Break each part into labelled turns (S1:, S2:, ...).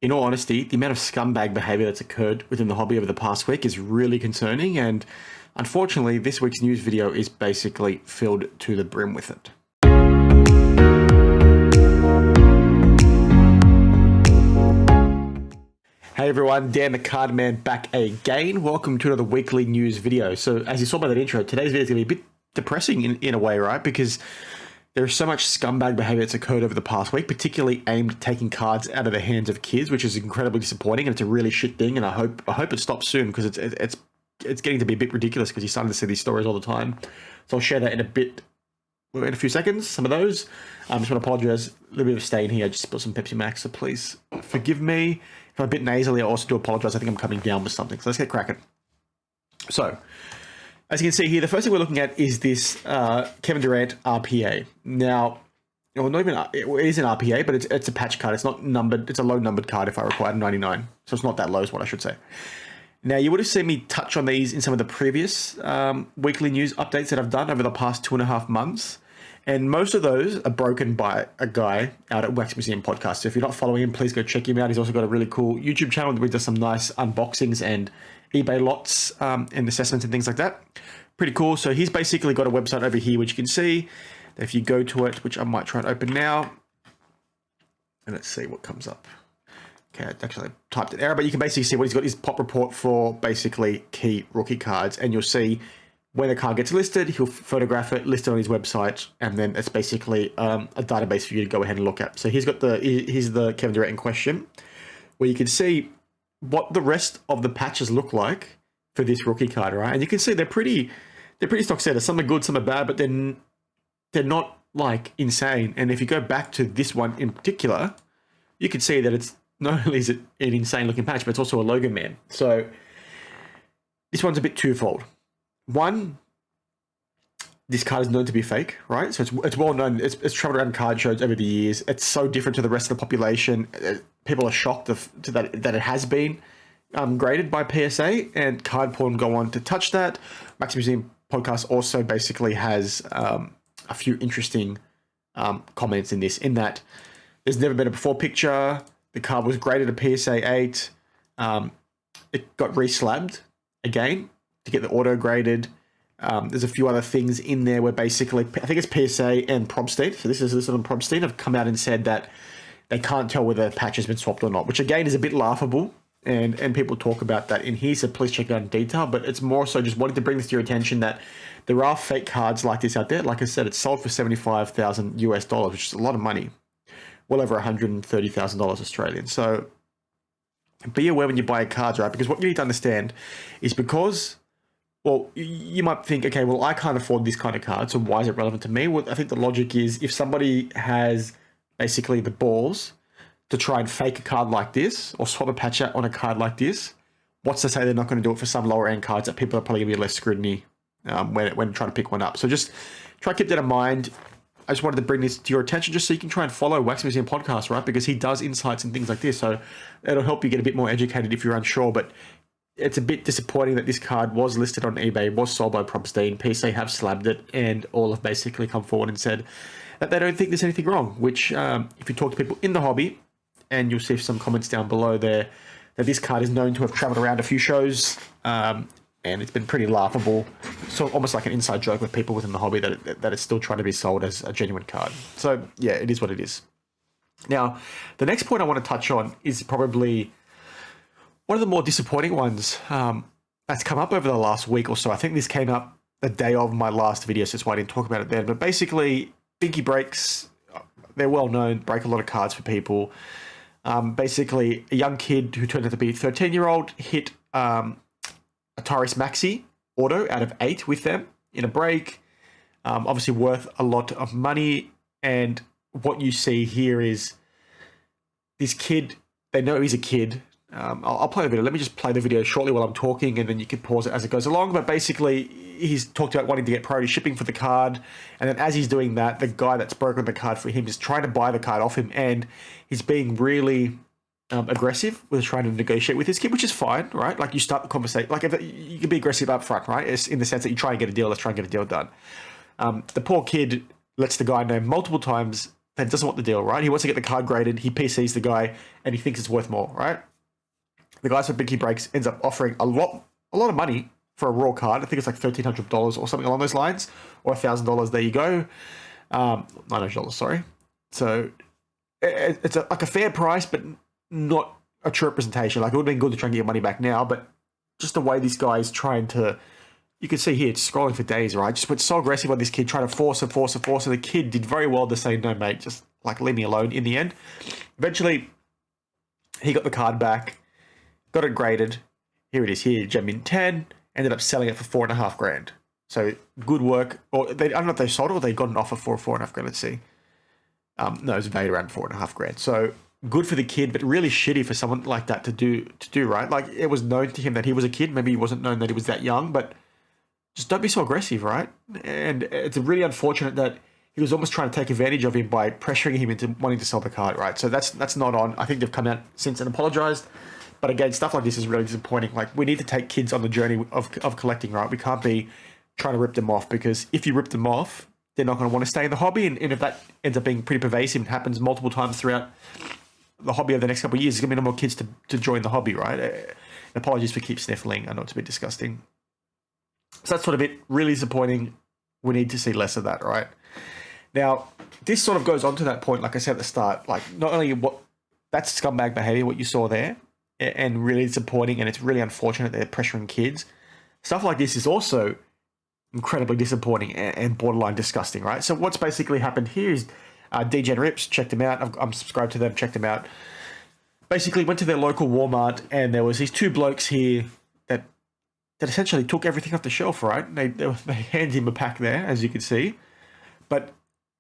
S1: in all honesty, the amount of scumbag behavior that's occurred within the hobby over the past week is really concerning, and unfortunately, this week's news video is basically filled to the brim with it. Hey everyone, Dan the Cardman back again. Welcome to another weekly news video. So as you saw by that intro, today's video is going to be a bit depressing in a way, right? Because there's so much scumbag behavior that's occurred over the past week, particularly aimed at taking cards out of the hands of kids, which is incredibly disappointing, and it's a really shit thing. And I hope it stops soon, because it's getting to be a bit ridiculous, because you're starting to see these stories all the time. So I'll share that in a few seconds. Some of those. I just want to apologize. A little bit of stain here. I just spilled some Pepsi Max, so please forgive me. If I'm a bit nasally, I also do apologize. I think I'm coming down with something. So let's get cracking. So, as you can see here, the first thing we're looking at is this Kevin Durant RPA. Now, well, not even it is an RPA, but it's a patch card. It's not numbered. It's a low numbered card if I required 99. So it's not that low is what I should say. Now, you would have seen me touch on these in some of the previous weekly news updates that I've done over the past 2.5 months. And most of those are broken by a guy out at Wax Museum Podcast. So if you're not following him, please go check him out. He's also got a really cool YouTube channel where he does some nice unboxings and eBay lots and assessments and things like that. Pretty cool. So he's basically got a website over here, which you can see. If you go to it, which I might try and open now. And let's see what comes up. Okay, actually I typed an error, but you can basically see what he's got his pop report for basically key rookie cards. And you'll see when the card gets listed, he'll photograph it, list it on his website, and then it's basically a database for you to go ahead and look at. So here's the Kevin Durant in question, where you can see what the rest of the patches look like for this rookie card, right? And you can see they're pretty stock standard. Some are good, some are bad, but then they're not like insane. And if you go back to this one in particular, you can see that it's not only is it an insane looking patch, but it's also a logo man. So this one's a bit twofold. One, this card is known to be fake, right? So it's well known. It's traveled around card shows over the years. It's so different to the rest of the population. People are shocked that it has been graded by PSA, and Card Porn go on to touch that. Wax Museum Podcast also basically has a few interesting comments in this, in that there's never been a before picture. The card was graded a PSA 8. It got re-slabbed again to get the auto graded. There's a few other things in there where basically, I think it's PSA and PROBSTEIN. So this is listed on PROBSTEIN. Have come out and said that they can't tell whether the patch has been swapped or not, which again is a bit laughable. And people talk about that in here, so please check it out in detail. But it's more so just wanting to bring this to your attention that there are fake cards like this out there. Like I said, it's sold for $75,000 US, which is a lot of money. Well over $130,000 Australian. So be aware when you buy cards, right? Because what you need to understand is because, well, you might think, okay, well, I can't afford this kind of card, so why is it relevant to me? Well, I think the logic is if somebody has basically the balls to try and fake a card like this or swap a patch out on a card like this, what's to say they're not going to do it for some lower end cards that people are probably going to be less scrutiny when trying to pick one up. So just try to keep that in mind. I just wanted to bring this to your attention just so you can try and follow Wax Museum Podcast, right? Because he does insights and things like this. So it'll help you get a bit more educated if you're unsure. But it's a bit disappointing that this card was listed on eBay, was sold by PROBSTEIN. PSA have slabbed it, and all have basically come forward and said that they don't think there's anything wrong, which if you talk to people in the hobby, and you'll see some comments down below there, that this card is known to have traveled around a few shows, and it's been pretty laughable. So almost like an inside joke with people within the hobby that it's still trying to be sold as a genuine card. So yeah, it is what it is. Now, the next point I want to touch on is probably one of the more disappointing ones that's come up over the last week or so. I think this came up the day of my last video, so that's why I didn't talk about it then. But basically, Binky breaks, they're well known, break a lot of cards for people. Basically, a young kid who turned out to be a 13-year-old hit a Tyrese Maxey auto out of 8 with them in a break. Obviously worth a lot of money. And what you see here is this kid, they know he's a kid. I'll play the video. Let me just play the video shortly while I'm talking, and then you can pause it as it goes along. But basically, he's talked about wanting to get priority shipping for the card. And then as he's doing that, the guy that's broken the card for him is trying to buy the card off him. And he's being really aggressive with trying to negotiate with this kid, which is fine, right? Like, you start the conversation. Like, if you can be aggressive up front, right? It's in the sense that you try and get a deal. Let's try and get a deal done. The poor kid lets the guy know multiple times that doesn't want the deal, right? He wants to get the card graded. He PCs the guy, and he thinks it's worth more, right? The guys for Big Key Breaks ends up offering a lot of money for a raw card. I think it's like $1,300 or something along those lines, or $1,000. There you go, $900. Sorry. So it's like a fair price, but not a true representation. Like, it would have been good to try and get your money back now, but just the way this guy is trying to, you can see here, it's scrolling for days, right? Just went so aggressive on this kid, trying to force. And the kid did very well to say, no, mate, just like leave me alone in the end. Eventually, he got the card back, got it graded. Here it is here, Gem in 10, ended up selling it for $4.5 grand. So good work. Or I don't know if they sold it or they got an offer for $4.5 grand. Let's see. No, it was valued around $4.5 grand. So good for the kid, but really shitty for someone like that to do, right? Like, it was known to him that he was a kid. Maybe he wasn't known that he was that young, but just don't be so aggressive, right? And it's really unfortunate that he was almost trying to take advantage of him by pressuring him into wanting to sell the card, right? So that's not on. I think they've come out since and apologized. But again, stuff like this is really disappointing. Like, we need to take kids on the journey of collecting, right? We can't be trying to rip them off, because if you rip them off, they're not going to want to stay in the hobby. And if that ends up being pretty pervasive and happens multiple times throughout the hobby over the next couple of years, there's going to be no more kids to join the hobby, right? Apologies for keep sniffling. I know it's a bit disgusting. So that's sort of it. Really disappointing. We need to see less of that, right? Now, this sort of goes on to that point, like I said at the start, like, not only what that's scumbag behavior, what you saw there, and really disappointing, and it's really unfortunate they're pressuring kids. Stuff like this is also incredibly disappointing and borderline disgusting, right? So what's basically happened here is DGen Rips, checked them out. I'm subscribed to them, checked them out. Basically went to their local Walmart, and there was these two blokes here that essentially took everything off the shelf, right? They handed him a pack there, as you can see. But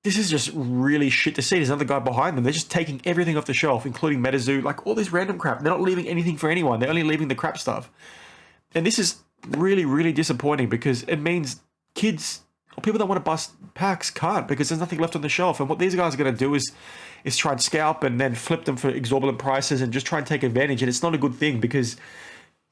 S1: this is just really shit to see. There's another guy behind them. They're just taking everything off the shelf, including MetaZoo, like all this random crap. They're not leaving anything for anyone. They're only leaving the crap stuff. And this is really, really disappointing, because it means kids or people that want to bust packs can't, because there's nothing left on the shelf. And what these guys are going to do is try and scalp and then flip them for exorbitant prices and just try and take advantage. And it's not a good thing, because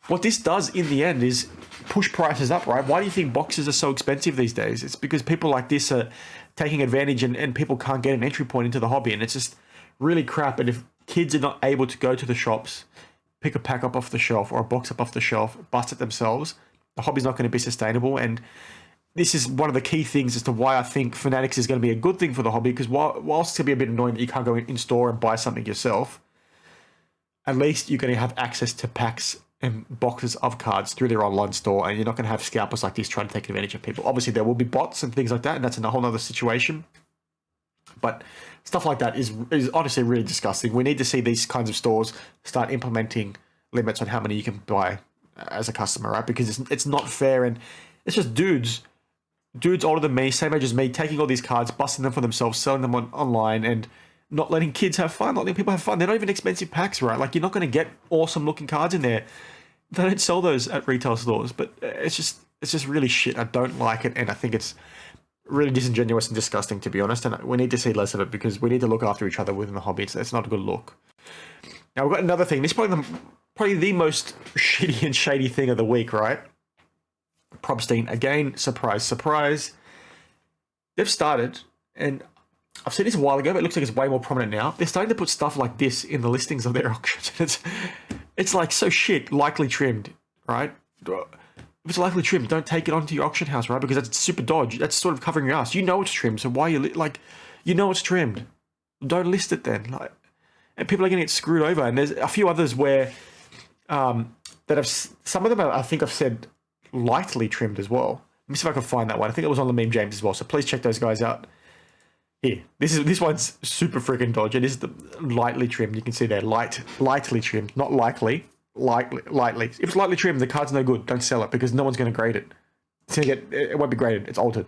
S1: what this does in the end is push prices up, right? Why do you think boxes are so expensive these days? It's because people like this are taking advantage, and people can't get an entry point into the hobby. And it's just really crap. And if kids are not able to go to the shops, pick a pack up off the shelf or a box up off the shelf, bust it themselves, the hobby's not going to be sustainable. And this is one of the key things as to why I think Fanatics is going to be a good thing for the hobby, because whilst it's going to be a bit annoying that you can't go in store and buy something yourself, at least you're going to have access to packs and boxes of cards through their online store, and you're not going to have scalpers like this trying to take advantage of people. Obviously, there will be bots and things like that, and that's a whole other situation. But stuff like that is honestly really disgusting. We need to see these kinds of stores start implementing limits on how many you can buy as a customer, right? Because it's not fair, and it's just dudes older than me, same age as me, taking all these cards, busting them for themselves, selling them online, and not letting kids have fun, not letting people have fun. They're not even expensive packs, right? Like, you're not going to get awesome looking cards in there. They don't sell those at retail stores, but it's just really shit. I don't like it, and I think it's really disingenuous and disgusting, to be honest. And we need to see less of it, because we need to look after each other within the hobby. It's not a good look. Now, we've got another thing. This is probably the most shitty and shady thing of the week, right? PROBSTEIN, again, surprise, surprise. They've started, and I've seen this a while ago, but it looks like it's way more prominent now. They're starting to put stuff like this in the listings of their auctions. It's like so shit, likely trimmed, right? If it's likely trimmed, don't take it onto your auction house, right? Because that's super dodge. That's sort of covering your ass. You know it's trimmed, so why you you know it's trimmed. Don't list it then. And people are going to get screwed over. And there's a few others where some of them I think I've said lightly trimmed as well. Let me see if I can find that one. I think it was on the Meme James as well. So please check those guys out. Here, this one's super freaking dodgy. It is the lightly trimmed. You can see there, lightly trimmed, not lightly. If it's lightly trimmed, the card's no good. Don't sell it, because no one's going to grade it. It won't be graded. It's altered.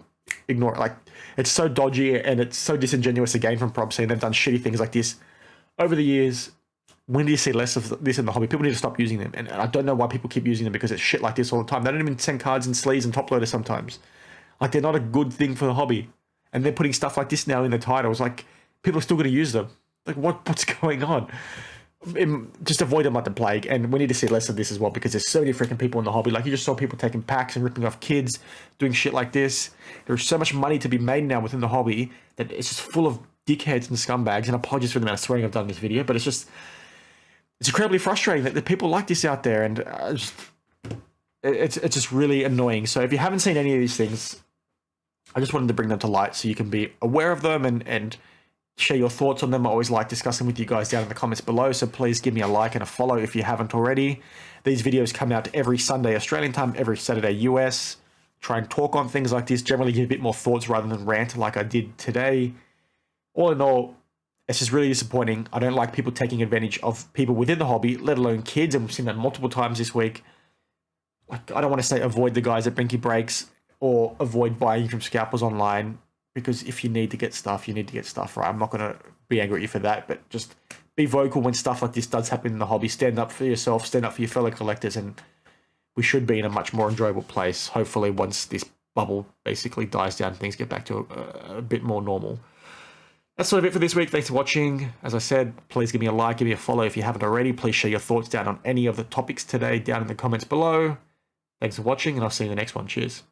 S1: Ignore it. Like, it's so dodgy and it's so disingenuous again from PROBSTEIN. They've done shitty things like this over the years. When do you see less of this in the hobby? People need to stop using them, and I don't know why people keep using them, because it's shit like this all the time. They don't even send cards in sleeves and top loaders sometimes. Like, they're not a good thing for the hobby. And they're putting stuff like this now in the titles. Like, people are still going to use them. Like, what's going on? Just avoid them like the plague. And we need to see less of this as well, because there's so many freaking people in the hobby. Like, you just saw people taking packs and ripping off kids, doing shit like this. There's so much money to be made now within the hobby that it's just full of dickheads and scumbags, and apologies for the amount of swearing I've done in this video, but it's incredibly frustrating that there are people like this out there, and it's just really annoying. So if you haven't seen any of these things, I just wanted to bring them to light so you can be aware of them and share your thoughts on them. I always like discussing with you guys down in the comments below, so please give me a like and a follow if you haven't already. These videos come out every Sunday Australian time, every Saturday US. Try and talk on things like this, generally give a bit more thoughts rather than rant like I did today. All in all, it's just really disappointing. I don't like people taking advantage of people within the hobby, let alone kids, and we've seen that multiple times this week. Like, I don't want to say avoid the guys at Brinky Breaks or avoid buying from scalpers online, because if you need to get stuff, you need to get stuff, right? I'm not going to be angry at you for that, but just be vocal when stuff like this does happen in the hobby. Stand up for yourself, stand up for your fellow collectors, and we should be in a much more enjoyable place, hopefully, once this bubble basically dies down and things get back to a bit more normal. That's sort of it for this week. Thanks for watching. As I said, please give me a like, give me a follow if you haven't already. Please share your thoughts down on any of the topics today down in the comments below. Thanks for watching, and I'll see you in the next one. Cheers.